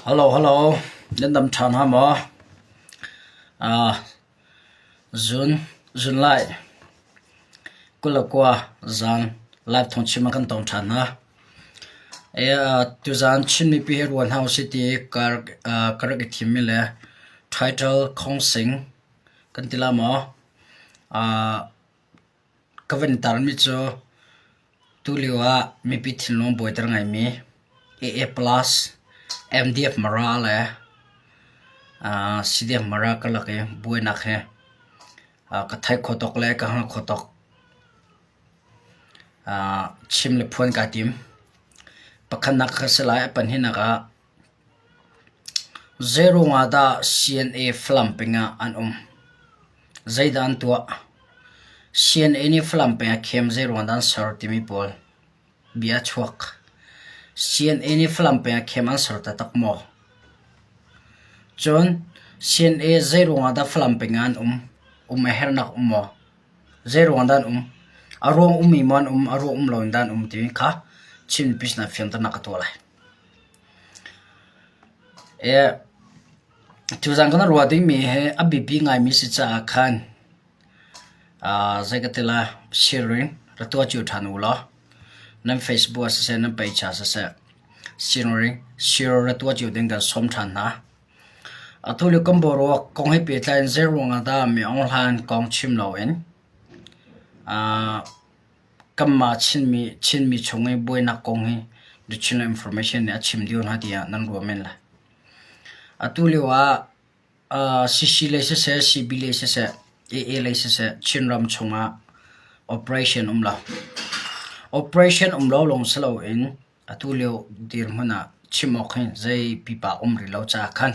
Hello, đến tầm tròn hả mỏ? À, June lại, cô là qua rằng live thông chí mà cần tổng tròn ha. Tu rằng chín mươi pi hết one house city car cái team mình title không sinh cần tila mỏ. Cái vấn đề mi cho tu liwa mi pi thiên long boy ter ngay mi AA plus MDF mara le CDF mara cái là cái boy nạc he. Cái thái khotok le cái hang khotok chim le phun cả tim pakhan nak khaselai pan hinaka zero ngada CNA flampinga an zaidan tua CNA ni flampinga khem zero ngadan sar timi pol bia chuak CNA ni flampinga khem an sar ta takmo chon CNA zero ngada flampinga an hernak mo zero ngadan arong imon arong loindan timi kha chim pisna fianta nakatolai chu jang kana ruading mi he abibi ngai mi si cha khan zagatela sharing ratwa chu thanu lo nam Facebook se nam page se sharing share ratwa chu ding da som than na athuli komboro kong he pe tlain zero nga da mi online kong chim lo en kamma chin mi chungai boy na kong he the china information ya chim dion ha dia nan ro men la atuliwa CC le se CB le se AA le se chinram chunga operation operation long selo in atulio dirmana chimokhin zai pipa ri lo cha khan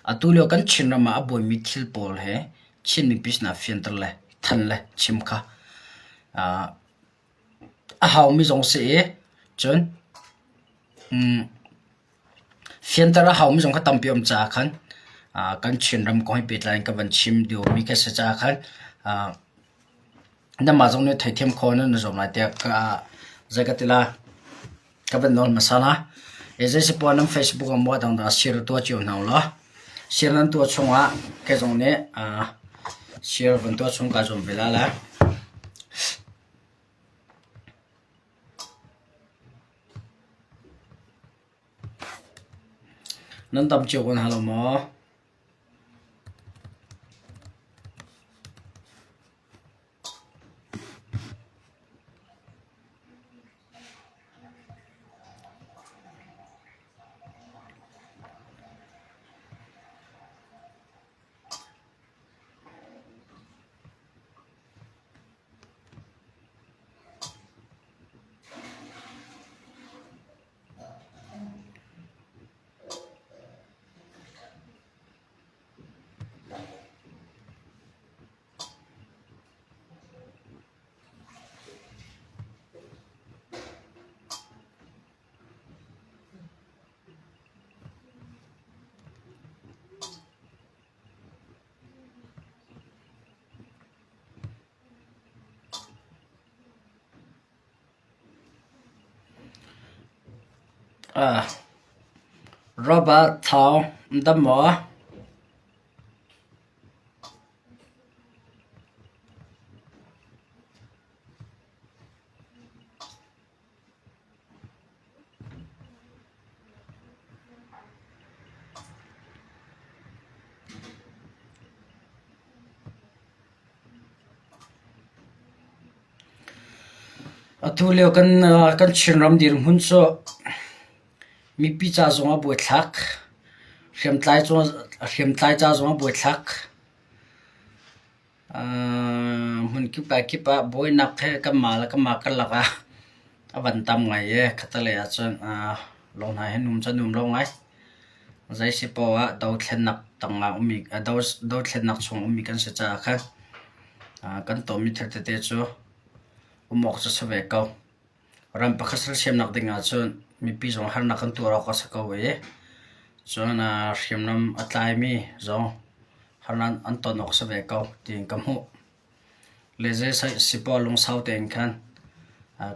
atulio kan chinrama aboy mi thil pol he chin mi pisna fienter le than le chimkha a haw mi jong se chon fienter a haw mi jong kha tampiom cha khan kan chinram koi pitlain ka van chim dio mi ka sa cha khan na ma jong ne thaithem khon na zom la te ka zagatila ka van non masala eze se ponam Facebook am wa dang da share to chu naw lo share nan to chunga ke jong ne share van to chung ka jom bela la nan tam chu kon halo mo Robert thao đâm mỏ atulio kan chinram dir hun so mi pi cha zonga bo thak hem tlai cha zonga bo thak hun ki pa boy nak he ka ma ka laka avan tam ngai ye khatale a chon long na he num chanum lo ngai zai si po a do thlen nak tanga umi do thlen nak chung umi kan se cha kha kan to mi thak te chu umok cha sawe kau ram pakhasal sem nak dinga chon mi pi zong har nakan tu ra ka saka we chon hrim nam atlai mi zong haran anton ok sawe kau ting kam hu leze sai sipo long sau ten khan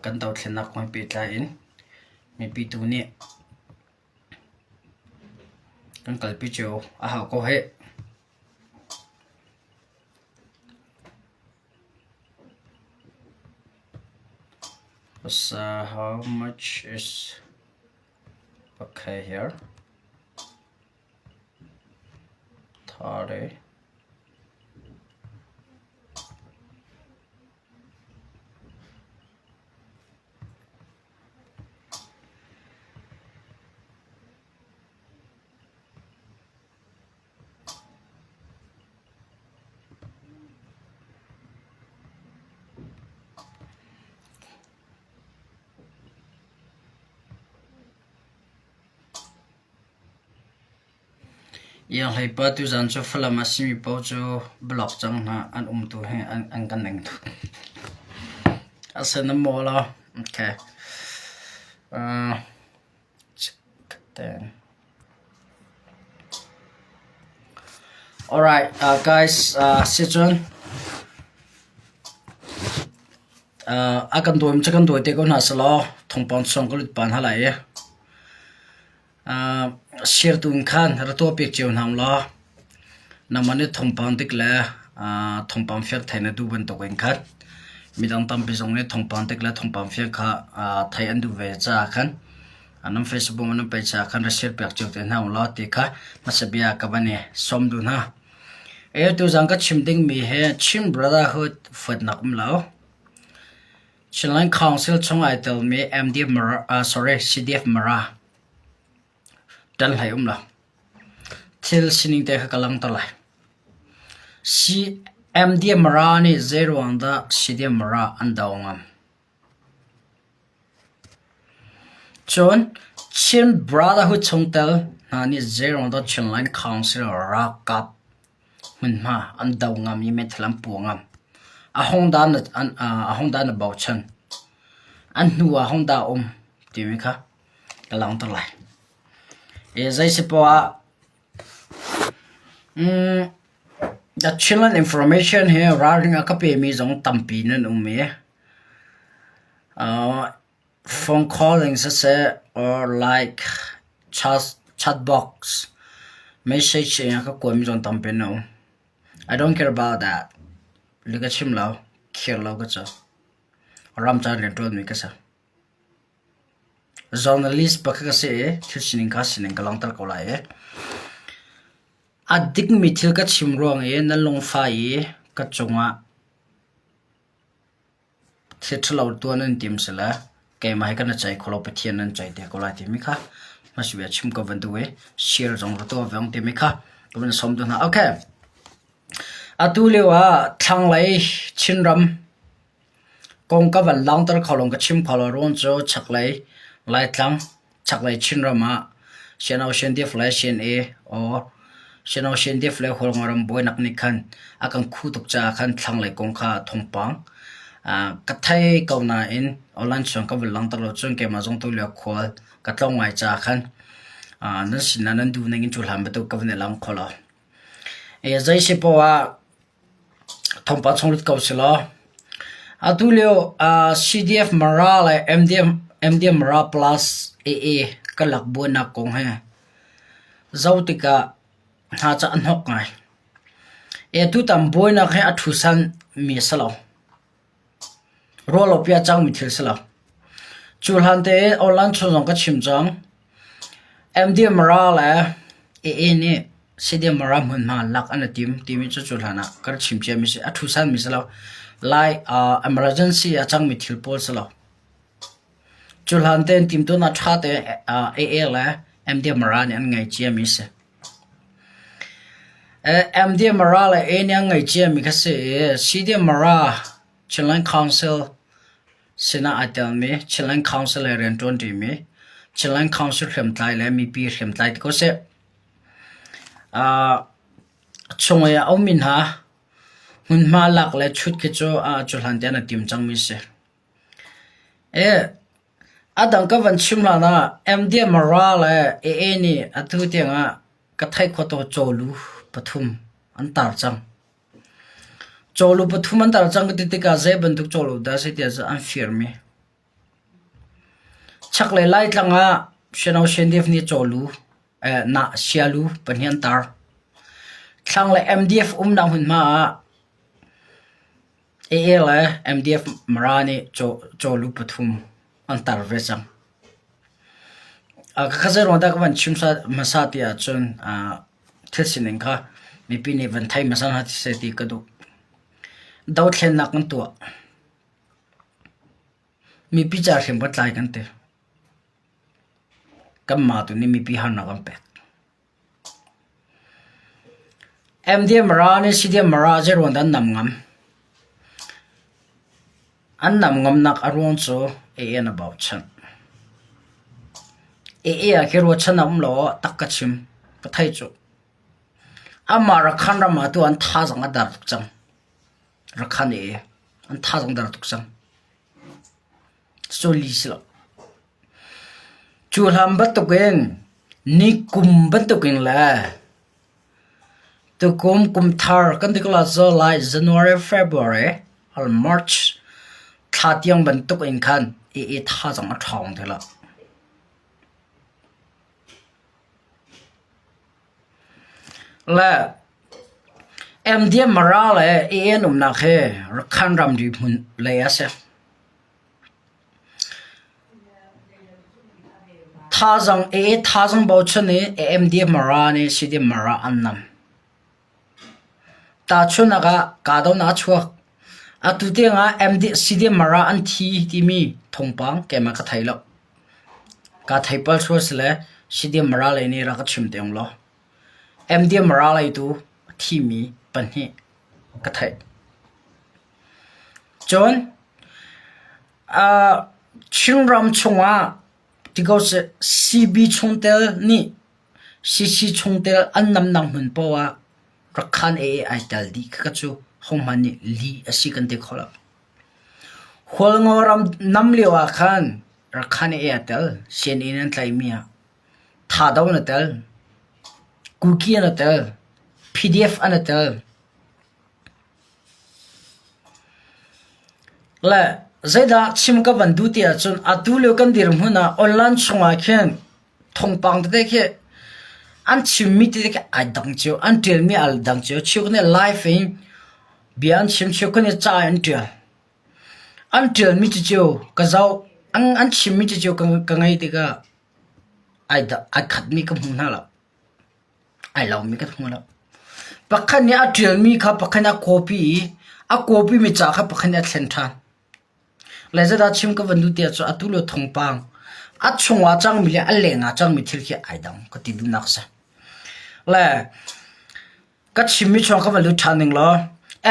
kan tau thlen nak koi pi tla in mi pi tu ni kan kalpi chu a ha ko he so how much is okay here 30 yang hai pa tu zan cho phla ma simi po cho block chang na an tu he an kan neng tu asen mo la okay then alright guys situation akan tuam chakan tu te ko na salo thongpon song ko lit pan halai share tun khan rato pek chew nam la namane thongpon tik la thongpon fer thaina du ban to ken khat midang tam pi jong ne thongpon tik la thongpon fer kha thai an du ve cha khan anam facebook anam pe cha khan share pek chew te nam la ti kha masabia ka bane som du na tu jang ka chimding mi he chim brotherhood fat nakum lao Chilean Council chung ai tel me MDF Mara CDF Mara dan hai la til sining te kalang talai si MDF Mara ni 0 anda CDF Mara andawngam chon chin brotherhood chung tel na ni 0 anda Chilean Council ra kap munma andawngam i metlam puangam ahong dan about chan an nuwa hong da timika kalang to lai zai sipoa the Chilean information here riding a copy me zong tampi nan phone calling say or like chat box message ka ko mi zong tampi no I don't care about that Liga chim lao kher lao ka cha ram cha len tol mi ka sa journalist pa ka se thisining ka sining ka lang tar ko lai adik mi thil ka chim rong na long fa ka chunga thithlo to nan tim sala ke mai ka na chai kholo pathian nan chai te ko lai ti mi kha masibia chim ko van duwe share jong ro to vang ti mi kha ko ban som do na okay atulewa thanglai chinram kongka van langtar kholong ka chim kholo ron cho chaklai lai tlang chaklai chinrama shenau shendie fly shen a or shenau shendie fly holngaram boy nak ni khan akang khu tuk cha khan thanglai kongkha thongpang kathai kauna in online chong ka van langtar lo chong ke ma jong tu le khol katlong ngai cha khan nan sinan du nangin chulham betu ka van lang khola zai sipowa thongpa chonglut kausila atulio CDF Mara la MDM Mara plus AA kalak buana kong he zautika ha cha anhok ngai tu tam buana khe athusan mi salo rolo pia chang mi thil salo chulhan te online chong ka chimjang MDM Mara la AA ni CDF Mara mun ma lak ana tim chu chulhana kar chimche mi se athusan mi salo lai emergency achang mi thil pol salo chulhan ten tim to na tha te AA la MDM Mara ni an ngai chia mi se MDM Mara la a ni ngai chia mi ka se CDF Mara Chilean Council sina atel me Chilean Council ren 20 me Chilean Council khem tai la mi pi khem tai ko se chongya aumin ha hun ma lak le chut ke cho chulhan te na tim chang mi se adang ka van chimla na MDM Mara le AA ni atu te nga ka thai kho to cholu pathum antar chang cholu pathum antar chang ti ka ze banduk cholu da se te za an fear me chak le lai tlanga shenau shendef ni cholu na sialu panian tar thang le MDF na hun ma le MDF marani cho lu pathum antar vesang khazer ronda kan chimsa masatia chun thilsinin kha mi pini van thai masan hati se ti kadu daw thlen nak an tua mi pi char hem bat lai kan te kam ma tu ni mi pi han na kam pe MDM marani CDM marajer ronda nam ngam an nam ngam nak aron so an about chan a kero chanam lo takachim pathai chu ama rakhan rama tu an tha jang adar chang rakhan an tha jang dar tuk chang so li sila chu ham bat to gen ni kum bat to gen la to kum thar kan dikla July January February al March thatiang ban tuk in khan tha jang a thong thela la MDM marale na khe rakhan ram ri mun le ase thazang bauchane MDM marane CDM mara annam ta chunaga kadaw na chua atute nga CDM mara an thi ti mi thongpang kema ka thailo ka thaipal sosle CDM mara le ni ra ka chim teong lo MDM maralai tu thimi panhi kathai John chingram chunga tikos CB chungtel ni CC chungtel annam nang hun pawa rakhan aital di kachu homani li asikan te khola holngoram namliwa khan rakhan aital sen inan tlaimia thadaw na tel cookie anatel PDF anatel la zaida chimka bandu tia chun atulo kan dir huna online chunga khen thongpang de ke an chimmi te ke adang chu an tel mi al dang chu chukne life in bian chim chukne cha an tel mi chu ka zau an chimmi chu ka ngai te ka aida akhat mi ka huna la I love me kat hula pakhan ni atrial mi kha pakhan a copy mi cha kha pakhan a thentha leza da chim ka vandu tia chu atulo thongpang a chungwa chang mi le a lenga chang mi thil khi aidam ka ti du naksa la ka chimmi chong ka valu thaning lo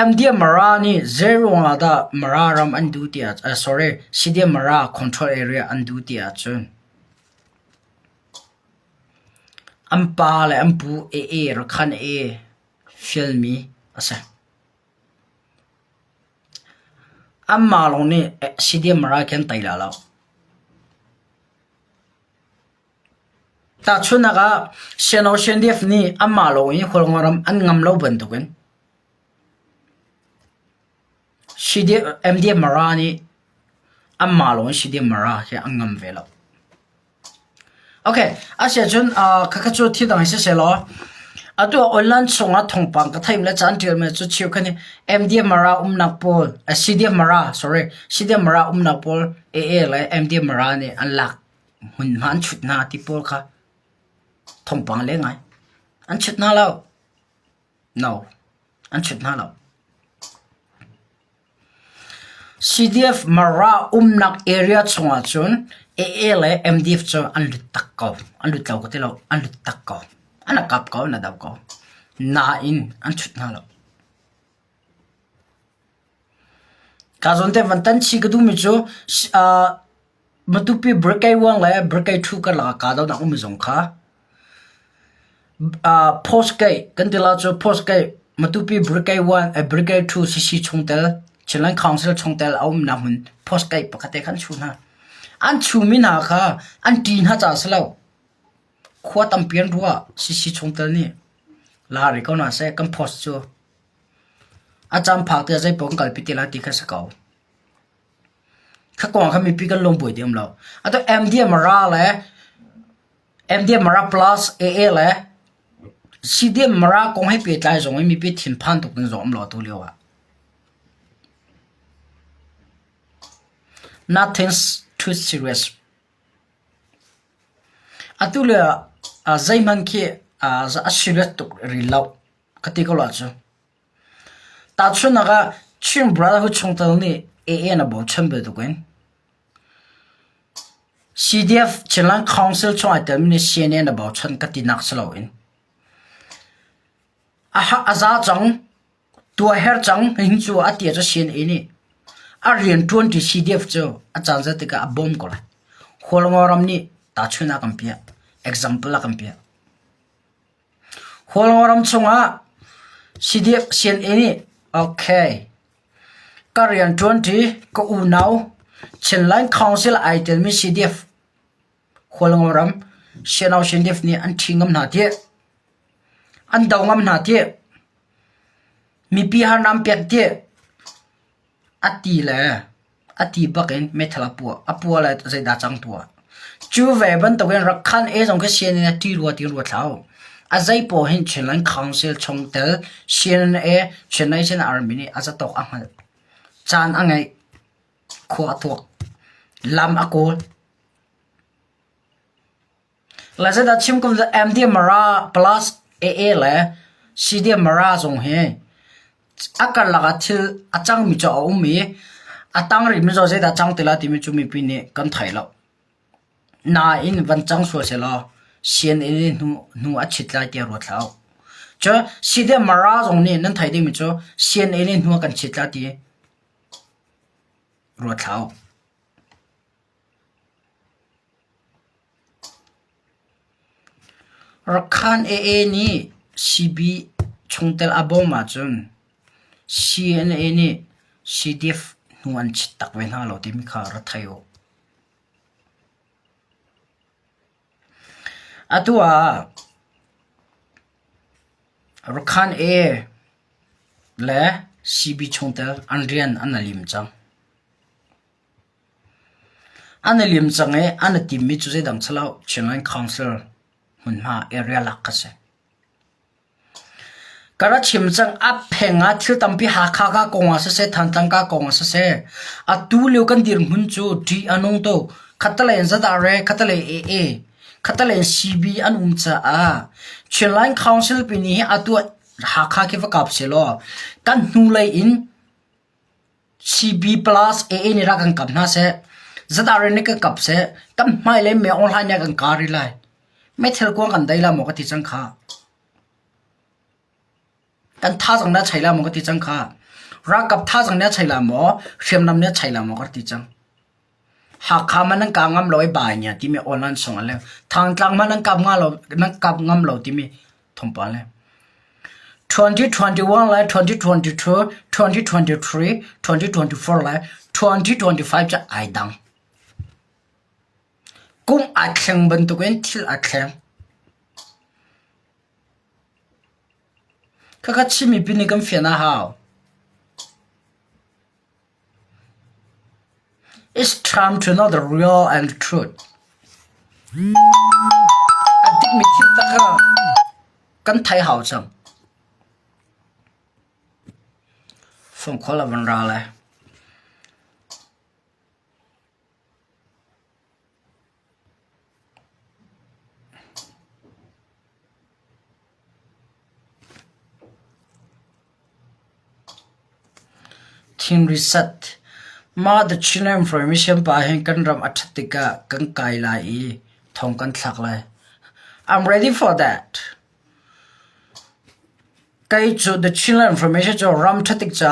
MDM marani zero nga da mararam andu tia sorry CDM mara control area andu tia chun ampa le ampu rakhan filmi asa amma lo ni CDM mara ken taila la ta chuna ga seno sendef ni amma lo in kholngaram an ngam lo ban to gen MDM mara ni amma lo CDM mara ke angam velo okay asia chun kakachu thi dang se lo atu online chunga thongpang ka thaim la chan tir me chu chiu khani MDM mara nak pol CDM mara sorry CDM mara nak pol la MDM mara ni an lak hun han chutna ti pol kha thongpang le ngai an chutna lo no an chutna lo CDF mara nak area chunga chun la MDF cho an lut takkaw an lut law ko telo an lut takkaw ana kap kaw na daw kaw na in an chutna lo ka zonte vantan chi gadu mi cho matupi brekai wang la brekai thu ka la ka daw na umizong kha post kai kandila cho post kai matupi brekai 1 brekai 2 cc chungtel chilan council chungtel aum na hun post kai pakate khan chuna an chumina kha an tin ha cha salo khwa tampian ruwa cc chungtel ni la ri ko na se kam post chu a cham phak te jai pong kal pitila ti kha sakaw kha ko kha mi pi kan lom boi dem lo ato MDM mara le MDM mara plus AA le CDM mara kong hai pe tlai zong mi pe thin phan tuk tin zom lo tu lewa nothing's too serious atule a zaiman ki a serious tuk rilau kati ko la chu ta chuna ga chin brotherhood chongtal ni AA na bo chambe du gwen CDF Chilang Council cho item ni CNN about chan kati nak salo in aha aza chang tua her chang hin chu atia cho CNN ni arian 20 CDF cho achan za tika bom ko la holngoram ni ta chuna kampia example la kampia holngoram chunga CDF CNN ni okay Korean 20 ko unau Chilang Council item mi CDF holngoram shenau CDF ni an thingam na tie an dawngam na tie mi pi har nam pek tie ati bakin methala apua la zai da chang tua chu ve ban to gen rakhan e jong ke sien na ti ruwa thau azai po hin Chilang Council chongtel sien e Chennai chen army ni aza tok angal chan angai khwa thok lam akol laza da chim kum the MD mara plus AA le CD mara zong he akar laga thil achang mi cho mi atang ri mi zo ze da chang tela ti mi chu mi pi ne kan thai lo na in van chang so se lo sien in nu a chit la ti ro thlau cho CD mara zong ne nan thai de mi cho sien in nu kan chit la ti ro thlau Rakhan AA ni CB chungtel aboma chun CNA ni CDF nuan chit tak wen ha lo ti mi kha ra thayo atua Rakhan A le CB chungtel anrian analim chang e anatim mi chu se dang chalo Chilang Council munha area lakase kara chimchang ap phenga thil tampi ha kha ka konga se thantang ka konga se atu leu kan dir mun chu di anong to khatale zada re khatale AA khatale CB anum cha a Chilang Council pini atu ha kha ke vakap se lo kan nu lai in CB plus AA ni ra kan kap na se zada re ne ka kap se kam mai le me online ya kan kari lai me thel ko kan daila mo ka ti chang kha kan tha jang na chaila mo ka ti chang kha ra kap tha jang na chaila mo shem nam na chaila mo ka ti chang ha kha man ka ngam loi ba nya ti me online song ale thang tlang man kap nga lo nang kap ngam lo ti me thom pa le 2021 la 2022 2023 2024 la 2025 cha ai dang kum akleng ban to gen thil akleng kaka chimi pini kam fiana how it's time to know the real and the truth adik mi thil ta ka kan thai hao chang phong khola ban ra la team reset ma the china information pa hen kan ram athatika kan kai lai thong kan thak lai I'm ready for that kai chu the china information cho ram thatik cha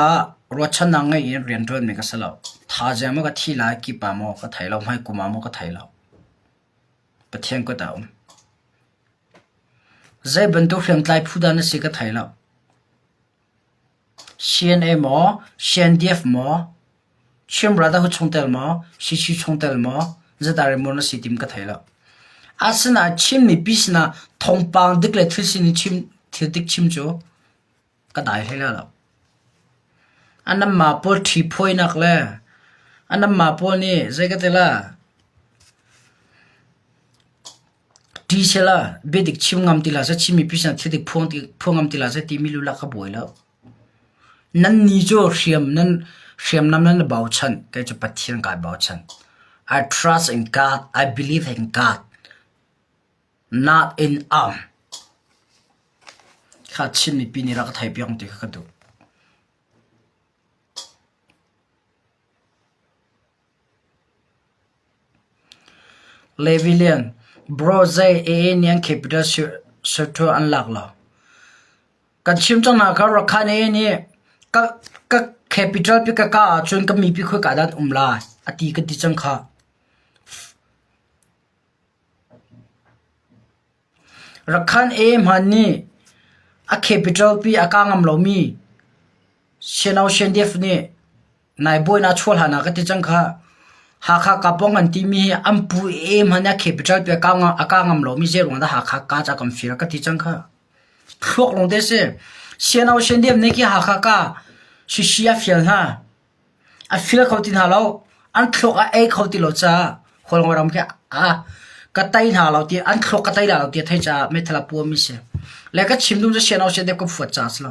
ro chana ngai in rian ron me ka salo tha jama ka thila ki pa mo ka thailo mai kuma mo ka thailo pathian ko taum zai bantu hlang tlai phuda na si ka thailo CNA mo CNDF mo chim brotherhood chongtel mo CC chongtel mo zadare mo na sitim ka thailo asna chim mi bisna thongpang dikle thilsin chim thildik chim jo ka dai hela la anam ma pol thi phoi nak le anam ma pol ni zai ka tela ti sela bedik chim ngam tila sa chimi pisan thidik phong ngam tila sa ti milu la ka boila nan ni jo riam nam nan bau chan kai chu pathian ka bau chan I trust in God I believe in God not in kha chimi pini ra ka thai piang ti ka du Levilian bro zai nian capital to unlock la kan chim chang na ka ra khan ni ka capital pi ka chun ka mi pi khoi ka dat umla ati ka ti chang kha rakhan mani a capital pi akangam lo mi shenau shendef ni nai boy na chhol hana ka ti chang kha ha kha ka pong an ti mi ampu hana capital pi akangam lo mi je rong da ha kha ka cha kam fir ka ti chang kha khok long de se shenau shendef ne ki ha kha ka shishia fiel ha a fil khautin ha lo an khok a khauti lo cha khol ngoram ke ka tai na lo ti an khok ka tai la lo ti thai cha me thala pu mi se le ka chim dum je shenau shendef ko fu cha slo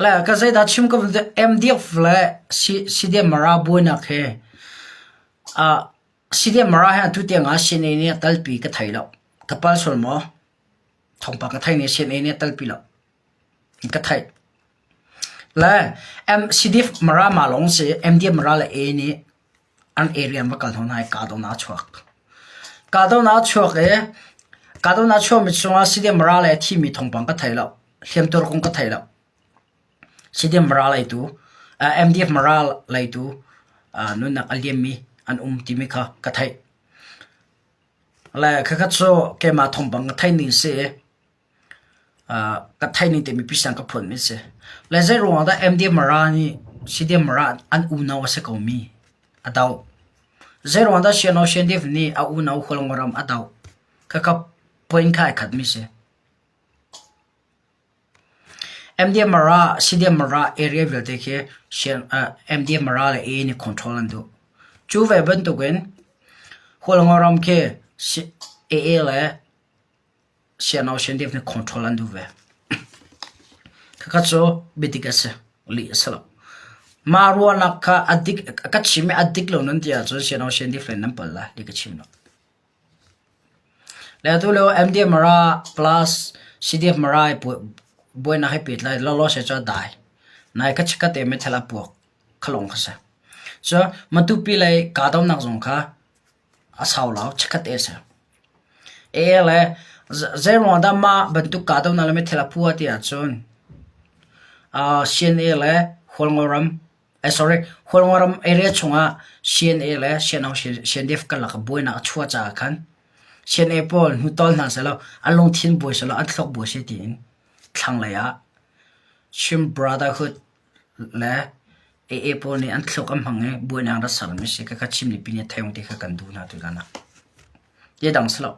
la ka zai da chim ko MDF la si de mara bu na khe si de mara ha tu te nga sin ne tal pi ka thai lo ka pal sol mo thong pa ka thai ne sin ne tal pi lo ka thai la CDF mara ma long se MDF mara la ni an area ma kal thon hai ka do na chuak mi chunga CDF mara la thi mi thong pang ka thai lo hem tor kong ka thai lo CDF mara la tu MDF mara la tu nun na aliam mi an ti mi kha ka thai la kha cho ke ma thong pang ka thai ni se ka thai ni te mi pisang ka phon mi se la zai ro da MDF mara ni CDF mara an na wa se ko mi adau zai ro da sheno shendef ni na kholongoram adau ka point khai khat mi se MDF mara CDF mara area vil te ke MDF mara la ni control andu chu ve ban to gen kholongoram ke la sheno shendef ni control andu ve ka cho bitikase li sala marwa nakha adik ka chime adik lo nan tia cho sheno shendef len nam palla li ka chimno le to lo MDF mara plus CDF mara boy na happy lai lo se cha dai nai ka chika te me thala pu khalong khasa so matu pi lai ka dom nak jong kha asaw law chika te sa le zero da ma bantu ka dom na le me thala pu ati a chon CNA le holngoram holngoram area chunga CNA le CNDF ka la boy na chua cha khan CNA pol hu tol na sa lo along thin boy sa lo an thlok boy se tin thang la ya shim brotherhood la pol ni an thlok am hange boy na ra sal mi se ka chim ni pin thayong te kha kan du na tu lana ye dang slo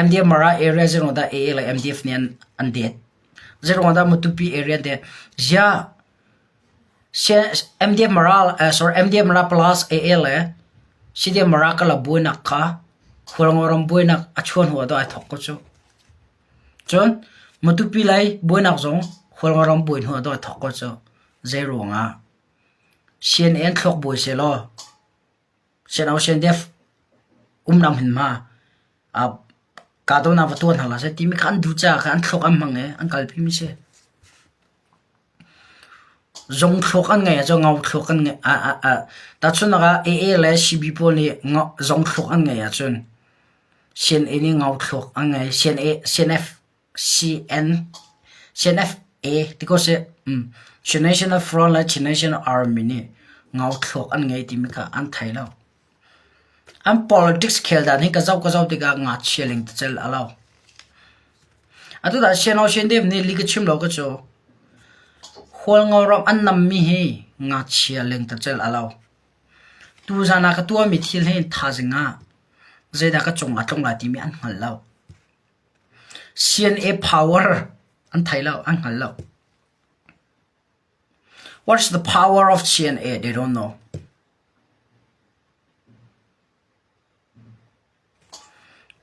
MDF mara area zero da la MDF ni an det zero da mutupi area de ja MDF mara plus la CDF mara ka la boy na kha khorngoram boy na achon ho da thok ko chu chon matupi lai boy na jong khorngoram boy ho da thok ko chu zero nga CNN thok boy se lo senau CDF nam hin ma ka do na waton hala se timi khan du cha khan thok am mange an kal phi mi se zong thok an nge zo ngau thok an nge ta chun ga la CB pol ni zong thok an nge ya chun CNA ni ngau thok an nge CNF tiko se National Front la National Army ni ngau thok an nge timi ka an thai lo am politics khel dan hi ka zau ti ga nga cheling chel alaw atu da shenau shendef ni li ka chim lo ka cho hol ngawram an nam mi hi nga cheling ta chel alaw tu zana ka tua mi thil hen tha jinga zeda ka chonga tlongla ti mi an hal law CNA power an thai law an hal law What's the power of CNA? They don't know.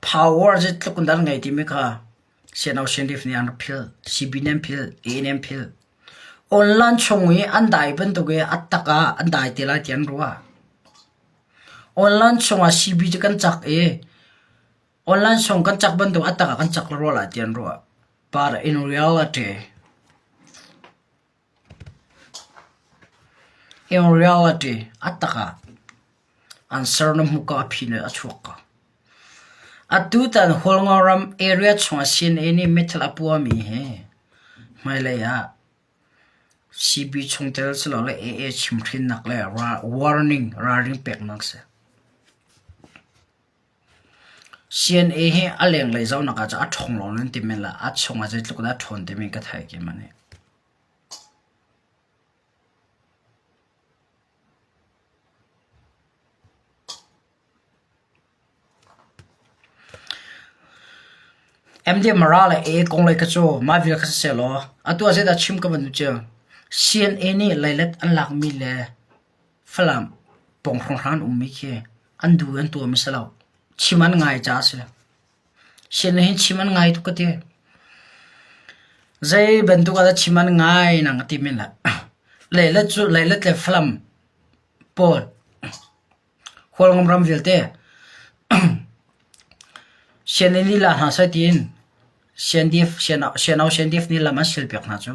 Power is it look on that ngay timika. CNO scientific ni an pill, CBNM pill, ANM pill. Online chongwi andai bentuge attaka andai tila tian ruwa. Online chonga CB kan chak online chong kan chak bentu attaka kan chak rola tian ruwa. But in reality, attaka answer no muka apine achuka. Atutan holngoram area chonga sin any metal apua mi he. Mailaya CB chong tel silo le chimtrin nak le warning raring pek nak se. CNA he aleng le zau nak aja athong lo nen timen la achong aja tluk da thon timen ka thai ke mane. MD marala kong le ka cho ma vil ka se lo atu aja da chim ka ban chu CNA ni lailat an lak mi le falam pong khong han mi ke andu an to mi salo chiman ngai cha se CNA hin chiman ngai tu ka te zai bantu ka da chiman ngai nang ti min la lailat le falam pol hol ngom ram vil te CNA ni la ha sa tin CNF ni lama silpek na chu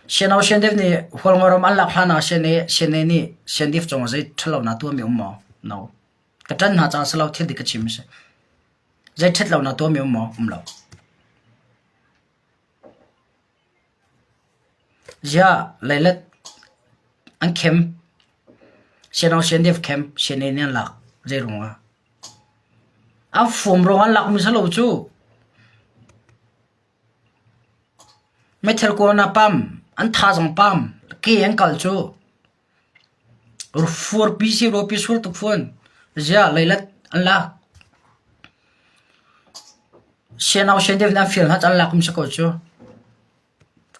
CNF ni holngorom an lak hana CNA ni CNF chong zai thalo na tu mi ummo no ka tan ha cha salo thil dik chim se zai thlo na tu mi ummo umlo ja lailat an kem CNF kem CNA ni lak zai runga a phum rongan lak mi salo chu metal ko na pam an tha jang pam ke ang kal chu or for pc ro pi sur tu phone ja lailat an la CNA na fil hat an lak mi sako chu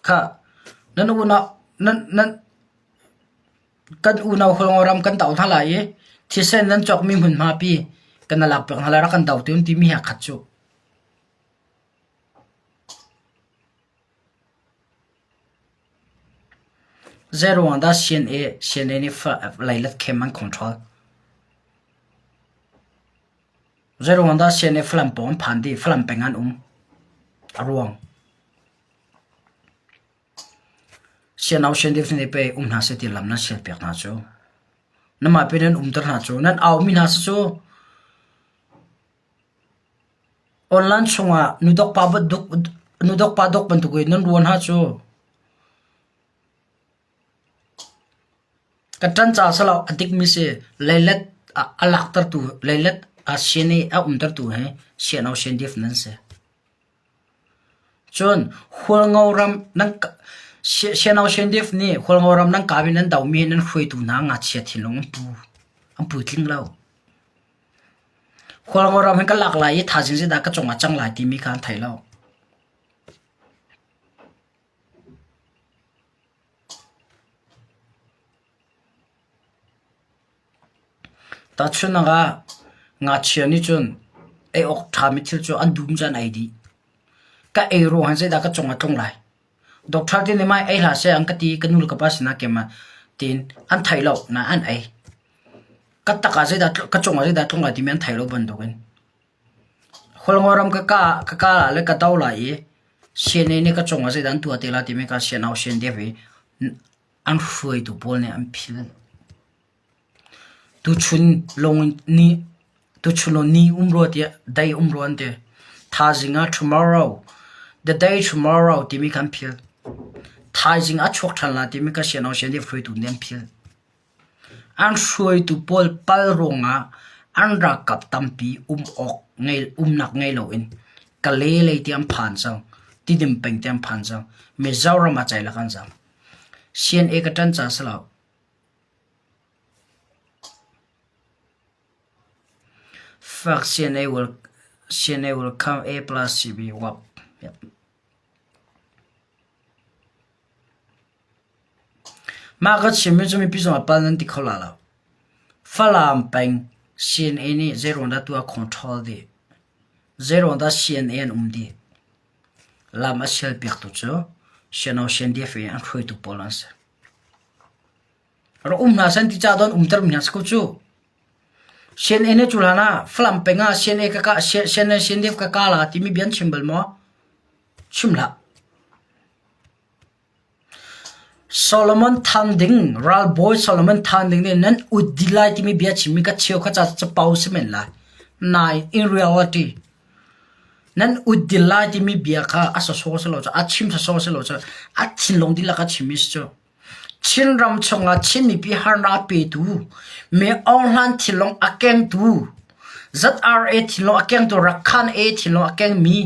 ka nan kan una holngoram kan taw thala ye thisen nan chok mi hun ma pi kan lak pe halara kan daw tem ti mi ha khachu zero anda CNA ni lailat keman control zero anda CNA flam pom phandi flam pengan arwang CNA ni pe na se ti lam na sel pek na chu nama pe nen tar na chu nan aw mi na chu online chunga nudok pa dok ban tu ko nan ruan ha chu katan cha salo atik mi se lailat alak tar tu lailat CNA tar tu he CNA nan se chon holngoram nang CNA ni holngoram nang kabin nan daw mi nan khoi tu na nga chia thilong pu tling lo holngoram he ka lak lai tha jing se da ka chonga chang lai ti mi kan thai lo ta chuna nga chia ni chun ok tha mi thil chu an dum jan id ka ro han se da ka chonga tong lai doctor tin mai ai la se ang ka ti kanul ka pasina kema tin an thai lo na an ai ka ta ka se da ka chonga se da thong la ti men thai lo ban do gen holngoram ka le ka taw la ye CNA ni ka chonga se dan tu atela ti me ka CNA an foi tu pol ne an phil tu chun ni umro tia dai umro ante tha jinga tomorrow the day tomorrow ti mi kan phil tha jinga chok than la ti mi ka CNA foi tu nem phil an foi tu pol pal ronga an ra kap tampi ok ngei nak ngei lo in ka le tiam phan sang ti dim peng tiam phan sang me zawra ma chai la kan jam CNA ka tan cha sala fuck CNA will come A plus CB wap yep mà cái chim mình cho mình bây giờ bao nhiêu thì khó là phát làm bánh CNA này zero đã tua control đi zero đã CNN đi làm ở shell biết tụi cho channel CN đi phải ăn khui tụ balance rồi na san ti cha don ter mnya sku chu CNN chu lana flam penga CNN ka CNN CN ka la ti mi bian chimbal mo chumla Solomon Thanding Ral Boy Solomon Thanding ne nan udilai ti mi bia chimi ka cheu ka cha pau semen la nai in reality nan udilai ti mi bia ka asa so se lo cha achim sa so se lo cha achin long dila ka chimi cho chin ram chonga chin mi pi har na pe tu me online thilong akeng tu ZRA thilong akeng tu rakhan a thilong akeng mi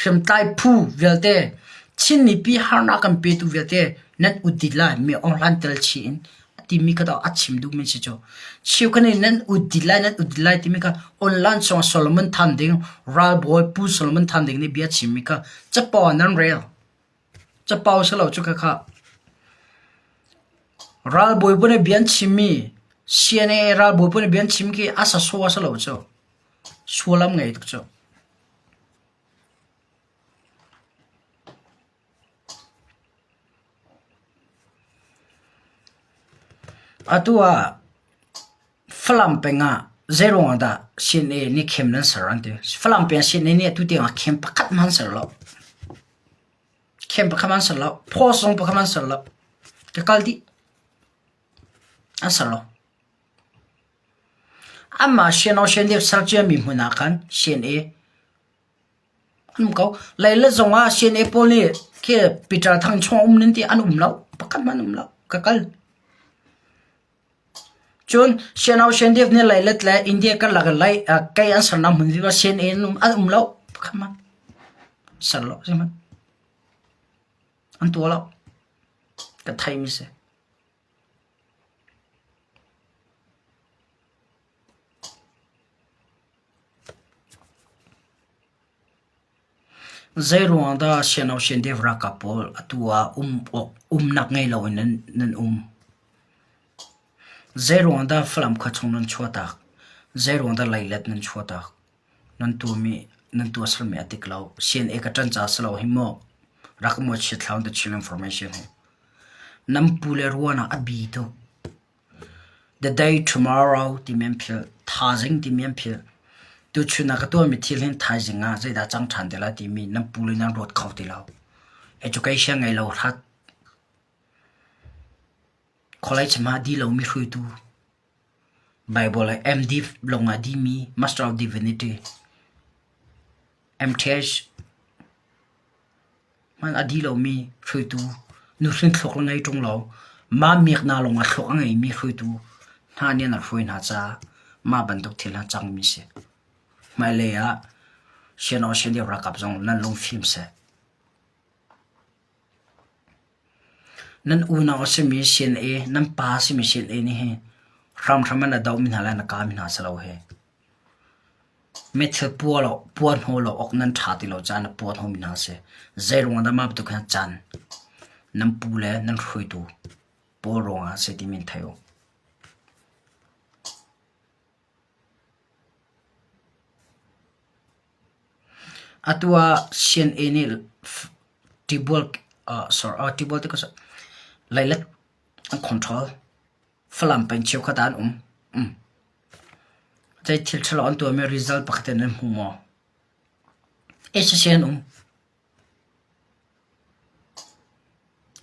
shim tai pu velte chin mi pi har na kan pe tu velte nan udila me online tel chin ti mi ka da achim du min si cho chiu kan nan udila ti mi ka online song Solomon Thanding Ral Boy pu Solomon Thanding ni bia chim mi ka cha pa nan real cha pa se lo chu ka kha Ral Boy pune bian chim mi CNA Ral Boy pune bian chim ki asa so asa lo cho sualam ngai tu cho atua flam penga zero da CNA ni khem nan sarante flam pen CNA ni tu te khem pakat man sar lo khem pakat man sar lo phosong pakat man sar lo ka kaldi asalo amma channel CN sarjia mi huna kan CNA an ko laila zonga CNA poli ke Peter thang chong nin ti an lo pakat man lo ka kal chun channel CN ne lailat la India ka lagalai kai an sarna mun di wa CNA an lo pakat man sarlo siman an to lo ka thai mi se zero da channel CN rakapol atua nak ngai lo nan zero da flam khachong nan chota zero da lailat nan chota nan tu mi nan tu asal me atiklau CN ka tan cha salo himo rakmo chi thlang the chill information nam pule ruana abi to the day tomorrow the mempil thazing the mempil tu chuna ka to mi thilhin thaijinga zaida chang thandela ti mi nam pulina road khawtilaw education ngai lo hat college ma di lo mi hrui tu bible MD longa di mi master of divinity MTH man adi lo mi hrui tu nu hrin thlok ngai tong lo ma mek na longa thlok ngai mi hrui tu na ne na hrui na cha ma bandok thila chang mi se Malaya channel CN rakap zong nan long film se nan una osemi CNA nan pa semi CNA ni he ram na daw min hala na ka min ha salo he methe puan ho lo ok nan thati lo chan puan ho min ha se zero da map to khan chan nan pule nan khui tu po ronga se ti min thayo atua CNA ni tibol tibol te ko lailat an control flam pen chiu khatan jai thil thlo on to me result pakten an humo SSN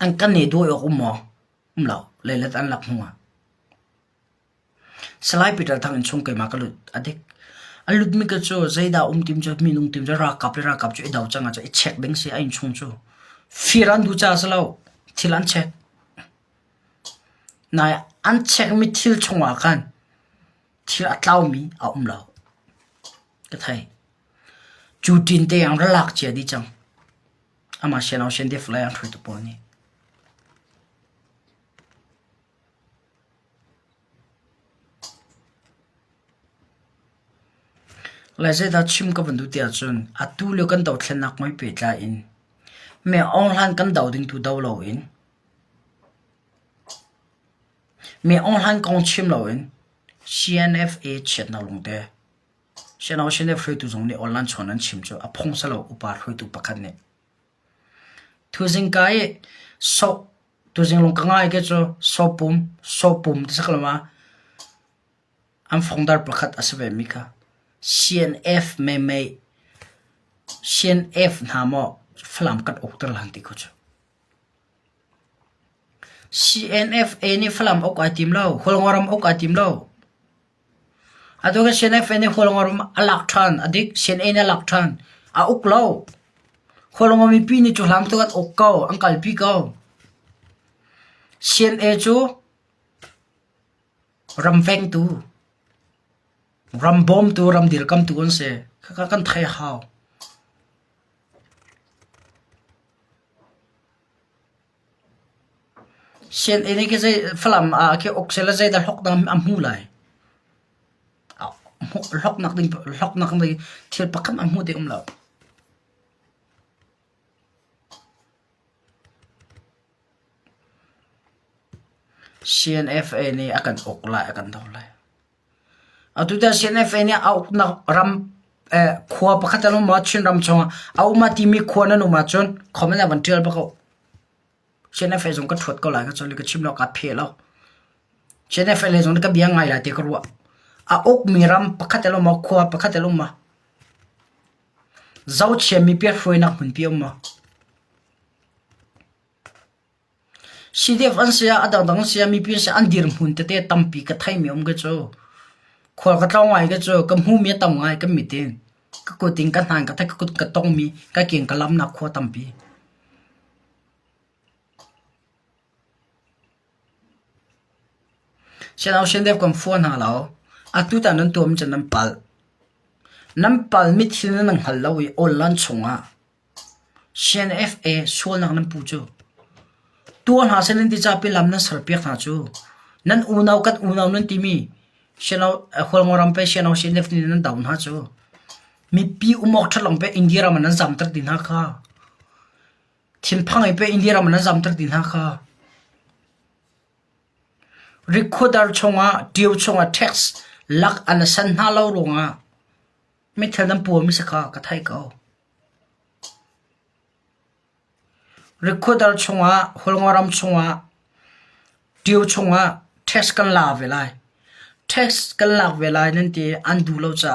an kan ne do yo mo lo lailat an lak huwa salai Peter thang chung kai ma kalut adik alut mi ka cho zaida tim cho mi nung tim cho ra kap cho i daw changa cho i check beng si ain chung cho firan du cha salo thilan check na an check mi thil chunga kan thil atlaw mi a lo ka thai chu tin te ang ra lak che di chang ama channel CN fly ang thoi to poni lai se da chim ka bandu tia chun atu lo kan daw thlen nak mai pe tla in me online kan daw ding tu daw lo in me online kong chim lo in CNFA chat na long te channel CNF hroi tu zong ni online chon an chim chu a phong sa lo upar hroi tu pakhat ne thu jing kai so tu jing long kangai ke chu so pum ti saklama am founder pakhat asve mi kha CNF me CNF na mo flam kat okter lang ti ko chu CNF any flam ok atim lo holngoram ok atim lo adoga CNF any holngoram alak than adik CNA alak than a ok lo holngom mi pi ni chu lam to kat ok ko angkal pi ko CNA chu ram veng tu ram bom tu ram dir kam tu on se ka kan thai hao sen ini ke zai flam a ke oxela zai da hok nam am hu lai hok nak ding thil pakam am hu de lo CNFA ni akan ok lai akan daw lai atu da CNFA ni au na ram khwa pakhat lo ma chin ram chonga au ma ti mi khwa na no ma chon khomela van tel ba ko CNFA zong ka thot ko la ka choli ka chim lo ka phe lo CNFA le zong ka biang ngai la te ko ruwa a ok miram pakhat lo ma khwa pakhat lo ma zau che mi pe hroi nak hun pi ma CDF an sia adang sia mi pi sa an dir hun te te tampi ka thai mi ga cho khol ka tlaw ngai ga cho kam hu mi tam ngai ka mi ten ka ko ting ka han ka thai ka tong mi ka king ka lam na khwa tampi channel CNF kom phone ha lo atu ta nan tom chan nam pal mi thil nang hal lo i online chunga CNFA sol nang nam pu chu tuan ha sen ti cha pi lam na sar pek na chu nan unaw kat unaw nan ti mi channel hol ngoram pe channel CNF ni nan down ha chu mi pi umok thalong pe India ram nan jam tar din ha kha thin phangai pe India ram nan jam tar din ha kha recorder chonga dio chonga text lak an san na lo ronga mi thalam pu mi sakha ka thai ko recorder chonga holngoram chonga dio chonga text kan la velai text kan lak velai nan ti an du lo cha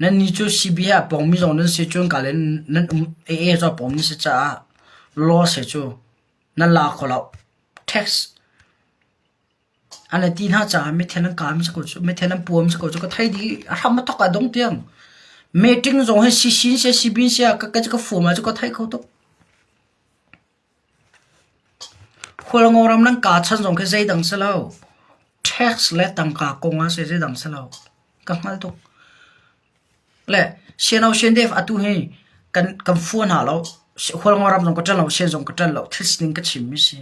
nan ni chu cbia pong mi zong nan se chun ka len nan e zo pong ni se cha lo se chu nan la ko lo text ana tin ha cha me thenan kam sa ko chu me thenan puam sa ko chu ka thai di ram ma thok a dong tiang meeting zong he si sin se si bin se ka fu ma chu ka thai ko to holngoram nang ka chan zong ke zai dang sa lo text le tang ka ko nga se zai dang sa lo ka mal to le senau sendef atu he kan phone ha lo holngoram zong ko tan lo se zong ko tan lo listening ka chim mi si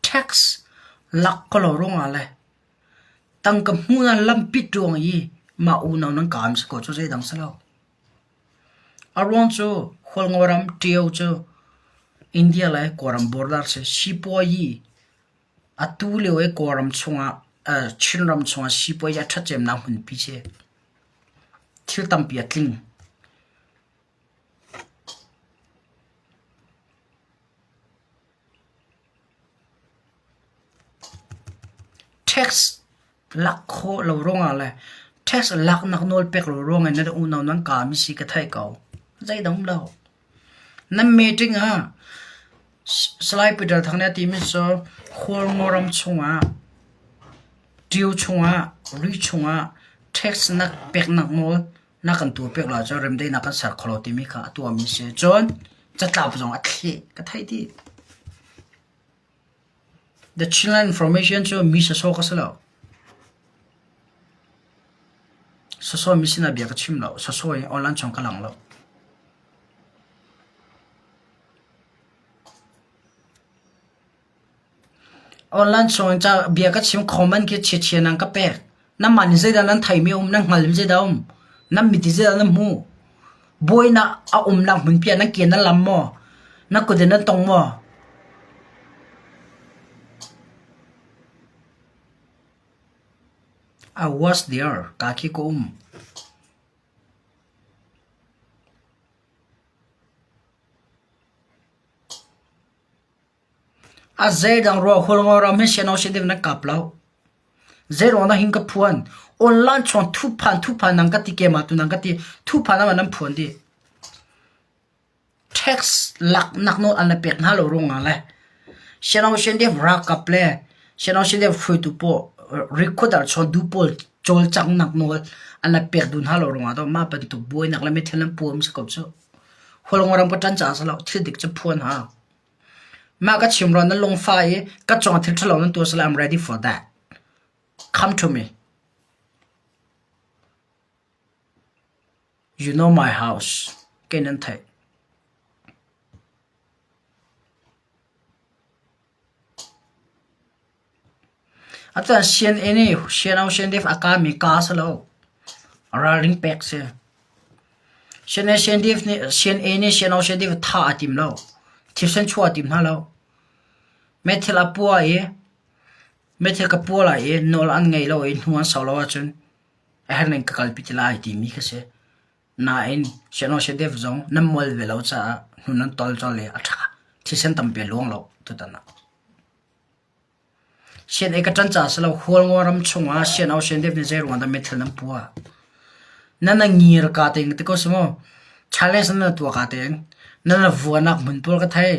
text lak ko lo ronga le tang ka huna lampi tuang yi ma u naw nang kam ko chu zai dang salo aron chu holngoram tio chu India la koram border se sipo yi atu le we koram chunga chinram chunga sipo ya thachem na hun pi che thil tam pi atling text lak kho lo ronga le text lak nak nol pek lo ronga na u naw nang ka mi si ka thai ko zai dong lo nam meeting ha slide peter thang na ti mi so khol ngoram chunga tiu chunga ri chunga text nak pek nak nol na kan tu pek la cha rem dei na kan sar kholo ti mi kha tu mi se chon chatla bu jong a thli ka thai ti the children information cho mi sa so ka salo so mi sina bia ka chim lo so online chong ka lang lo online chong cha bia ka chim comment ke che nang ka pe na man zai da nan thai mi nang ngal zai da nam mi ti zai da nam mu boy na a lang mun pia na ke na lam mo na ko de na tong mo I was there ka khi ko a zay dang ro hol ngoram he shenau shedem na kaplau zero na hing ka phuan online chon thu phan nang ka ti ke ma tu nang ka ti thu phan na nam phuan di tax lak nak no an pek na lo rong ale shenau shedem ra kaple shenau shedem fu tu po recorder chon du pol chol chang nak no an pek dun ha lo rong ado ma pan tu boy nak la me thelam pom se kop so hol ngoram pa tan cha sa lo thil dik cha phuan ha ma ka chimron na long fa ye ka chong thil thalo nan to sala I'm ready for that. Come to me. You know my house. Kenan thai. Atan sian eni sian au sian def akami ka salo. Raring pek se. Sian def ni sian eni sian au sian def tha atim lo. Tisen chua atim na lo. Methila pua ye. Methil ka pua la ye nol an ngai lo in huan sao lo achun. Herning ka kalpiti la iti mi kasi. Na in sian au sian def zong nam mol ve lo cha hunan tol chol le atha. Tisen tampe luang lo tutana. Sian eka chan cha salo hol ngoram chunga sian au sian def ni zai ruang da methil nam pua. Nana ngir ka ting tiko sumo challenge na tua ka ting nana vuanak munpul ka thai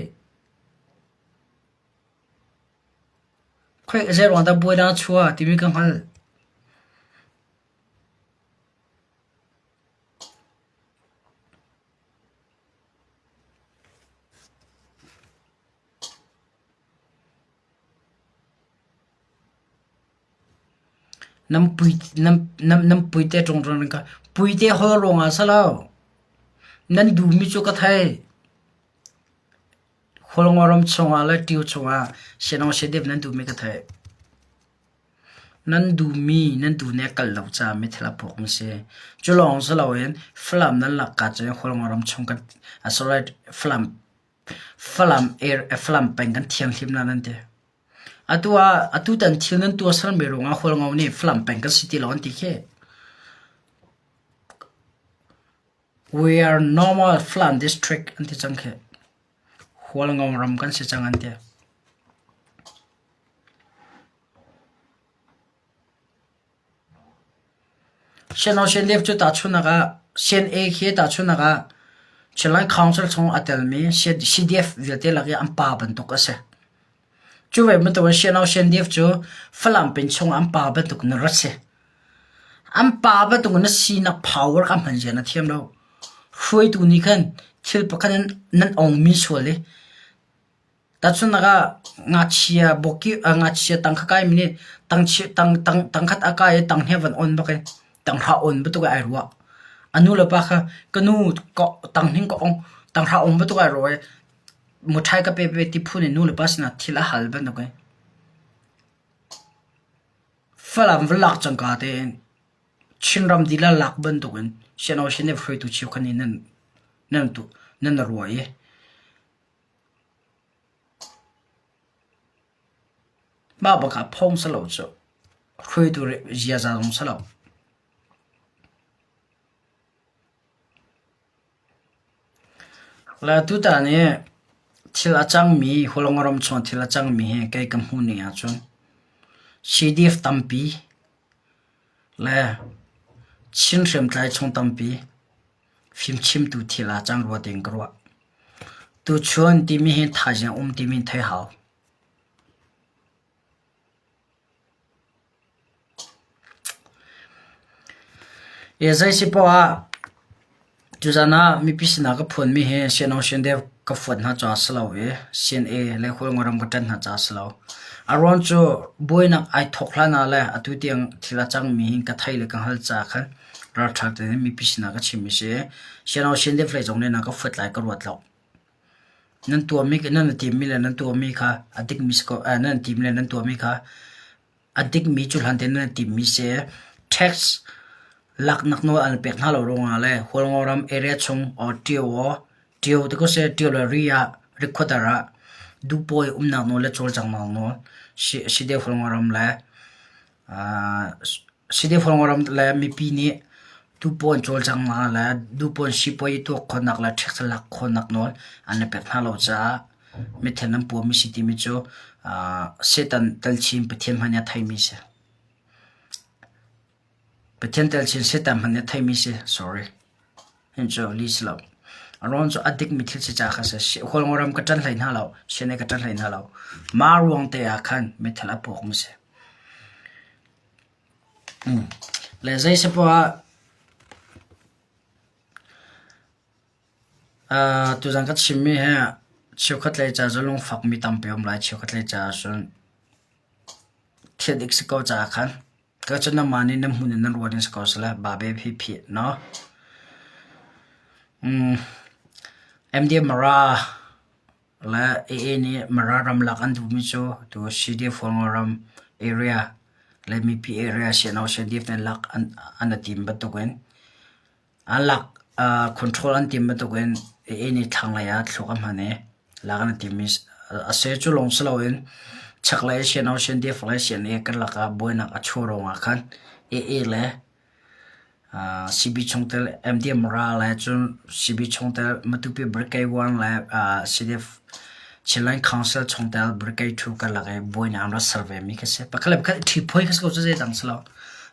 khoi zai ruang da boi na chua timi kang hal nam pui te trong trong ka pui te ho ronga salao nan du mi chu ka thai holongoram chonga la tiu chonga senong sedep nan du mi ka thai nan du ne kal lo cha mi thela pok se chulong salawen flam nan la ka che holongoram chong ka asorat flam air flam pen kan thiam hlim na nan te atu tan thil nan tu sal me ronga holongom ni flam pen kan city lon ti khe we are normal flam district anti changkhe holongom ram kan se changan te shenau shen lef chu ta chuna ga shen a khe ta chuna ga chelai council chong atel mi cdf vilte lagi ampa ban to ka se chu ve ma to shenau shen def chu flam pen chong ampa ban to na rase ampa ba to na si na power kam han je na thiam lo hroi tu ni khan thil pakhan nan ong mi sole ta chuna ga nga chia boki nga chia tang kha kai mi tang khat akai tang heaven on ba kai tang ha on bu to ga ai ruwa anu la pa kha kanu ko tang hing ko ong tang ha ong bu to ga roi muthai ka pe ti phune nu la pasna thila hal ban no kai falam vlak chang ka te chinram dila lak ban to gan shenau shene free to chi khani nan roi ba ba ka phong sa lo cho free to zia za dong sa lo la tu ta ne thila chang mi holongoram chon thila chang mi he kai kam hu ni a chon cdf tampi la chin rem tlai chong tampi phim chim tu thila chang ro teng kro tu chon ti mi he tha ja ti mi thai hao ye zai si po a Juzana mi pisina ka phone mi he shenau shen de ka phone na cha slo e shen e le khol ngoram ka tan na cha slo aron cho boina ai thokla na la atu tiang thila chang mi hin ka thai le ka hal cha khan ra thak de mi pisina ka chimi se shenau shen de flai jong ne na ka phot lai ka rot lo nan tu mi nan ti mi le nan tu mi kha adik mis ko nan ti mi le nan tu mi kha adik mi chul han de nan ti mi se text lak nak no al pek na lo ronga le holngoram area chung or tio de ko se tio la ria recordera du boy na no le chol chang no si de holngoram la sidi phongoram la mi pi ni tu pon chol chang ma la du pon si poi to khonak la thek lak khonak nol an pe na lo cha mi thenam pu mi siti mi cho setan tal chim pathian hanya thai mi se pathian tal chin setan hanya thai mi se sorry hen cho lis lo aron cho adik mi thil se cha kha se phongoram ka tan lai na lo sene ka tan lai na lo ma ruang te a khan mi thala po mi se le zai se po tu jang kat shimmi he chiu khat lai cha zolong phak mi tam peom lai chiu khat lai cha sun thedik se ko cha khan ka chana mani nam hun nan rodin se ko sala ba be phi no md mara la ni mara ram lak an du mi cho to cd fongoram area let me p area she now she different lak an team ba to gen an lak control an team ba to gen ni thang la ya thokam hane lagana team is a se chu long slowin chaklai she now she different she ne kan laka boina a choro nga khan le CB chongtel MDM ra la chun CB chongtel matupi brekai one la CDF Chilean Council chongtel brekai 2 ka la boina amra survey mi kase pakale ka thi phoi kas ko je dang slo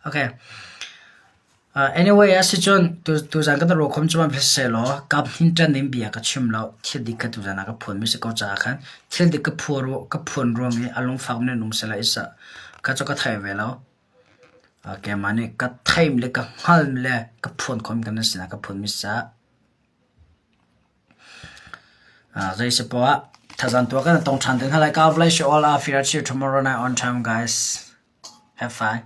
okay anyway as chon tu jang ka ro khom chuma phese lo kap hin tan nim bia ka chim lo thil dik ka tu jana ka phon mi se ko cha khan thil dik ka phoro ka phon ro mi along phang ne num sela isa ka cho ka thai ve lo ke mane ka time le ka hal le ka phone khom kan sina ka phone mi sa zai se po thazan to ka tong chan den halai ka flash all after tomorrow night on time guys have fun